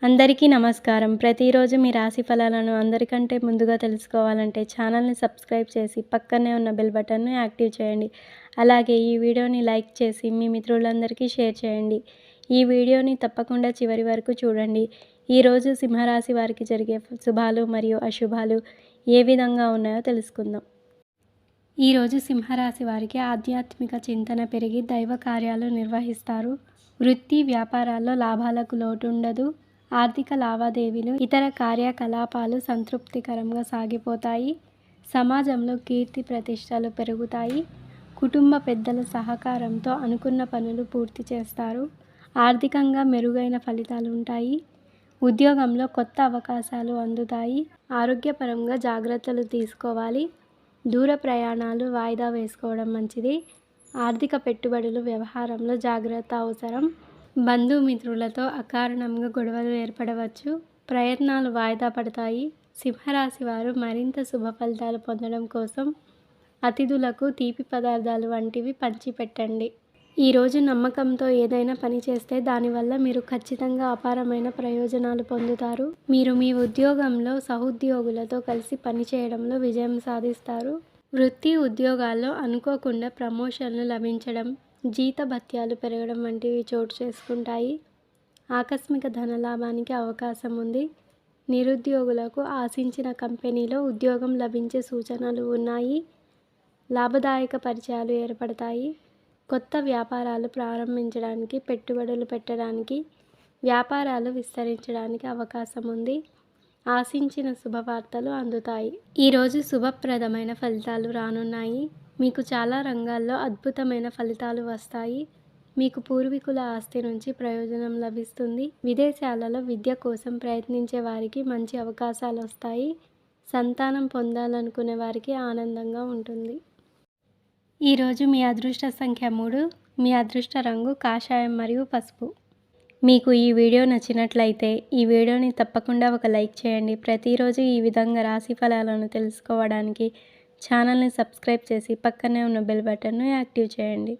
అందరికీ నమస్కారం. ప్రతిరోజు మీ రాశి ఫలాలను అందరికంటే ముందుగా తెలుసుకోవాలంటే ఛానల్‌ని సబ్స్క్రైబ్ చేసి పక్కనే ఉన్న బెల్ బటన్‌ని యాక్టివ్ చేయండి. అలాగే ఈ వీడియోని లైక్ చేసి మీ మిత్రులందరికీ షేర్ చేయండి. ఈ వీడియోని తప్పకుండా చివరి వరకు చూడండి. ఈరోజు సింహరాశి వారికి జరిగే శుభాలు మరియు అశుభాలు ఏ విధంగా ఉన్నాయో తెలుసుకుందాం. ఈరోజు సింహరాశి వారికి ఆధ్యాత్మిక చింతన పెరిగి దైవ కార్యాలు నిర్వహిస్తారు. వృత్తి వ్యాపారాల్లో లాభాలకు లోటు ఉండదు. ఆర్థిక లావాదేవీలు ఇతర కార్యకలాపాలు సంతృప్తికరంగా సాగిపోతాయి. సమాజంలో కీర్తి ప్రతిష్టలు పెరుగుతాయి. కుటుంబ పెద్దల సహకారంతో అనుకున్న పనులు పూర్తి చేస్తారు. ఆర్థికంగా మెరుగైన ఫలితాలు ఉంటాయి. ఉద్యోగంలో కొత్త అవకాశాలు అందుతాయి. ఆరోగ్యపరంగా జాగ్రత్తలు తీసుకోవాలి. దూర ప్రయాణాలు వాయిదా వేసుకోవడం మంచిది. ఆర్థిక పెట్టుబడులు వ్యవహారంలో జాగ్రత్త అవసరం. బంధుమిత్రులతో అకారణంగా గొడవలు ఏర్పడవచ్చు. ప్రయత్నాలు వాయిదా పడతాయి. సింహరాశి వారు మరింత శుభ ఫలితాలు పొందడం కోసం అతిథులకు తీపి పదార్థాలు వంటివి పంచిపెట్టండి. ఈరోజు నమ్మకంతో ఏదైనా పని చేస్తే దానివల్ల మీరు ఖచ్చితంగా అపారమైన ప్రయోజనాలు పొందుతారు. మీరు మీ ఉద్యోగంలో సహోద్యోగులతో కలిసి పనిచేయడంలో విజయం సాధిస్తారు. వృత్తి ఉద్యోగాల్లో అనుకోకుండా ప్రమోషన్లు లభించడం, జీతభత్యాలు పెరగడం వంటివి చోటు చేసుకుంటాయి. ఆకస్మిక ధనలాభానికి అవకాశం ఉంది. నిరుద్యోగులకు ఆశించిన కంపెనీలో ఉద్యోగం లభించే సూచనలు ఉన్నాయి. లాభదాయక పరిచయాలు ఏర్పడతాయి. కొత్త వ్యాపారాలు ప్రారంభించడానికి, పెట్టుబడులు పెట్టడానికి, వ్యాపారాలు విస్తరించడానికి అవకాశం ఉంది. ఆశించిన శుభవార్తలు అందుతాయి. ఈరోజు శుభప్రదమైన ఫలితాలు రానున్నాయి. మీకు చాలా రంగాల్లో అద్భుతమైన ఫలితాలు వస్తాయి. మీకు పూర్వీకుల ఆస్తి నుంచి ప్రయోజనం లభిస్తుంది. విదేశాలలో విద్య కోసం ప్రయత్నించే వారికి మంచి అవకాశాలు వస్తాయి. సంతానం పొందాలనుకునే వారికి ఆనందంగా ఉంటుంది. ఈరోజు మీ అదృష్ట సంఖ్య 3. మీ అదృష్ట రంగు కాషాయం మరియు పసుపు. మీకు ఈ వీడియో నచ్చినట్లయితే ఈ వీడియోని తప్పకుండా ఒక లైక్ చేయండి. ప్రతిరోజు ఈ విధంగా రాశి ఫలాలను తెలుసుకోవడానికి ఛానల్ని సబ్స్క్రైబ్ చేసి పక్కనే ఉన్న బెల్ బటన్ను యాక్టివ్ చేయండి.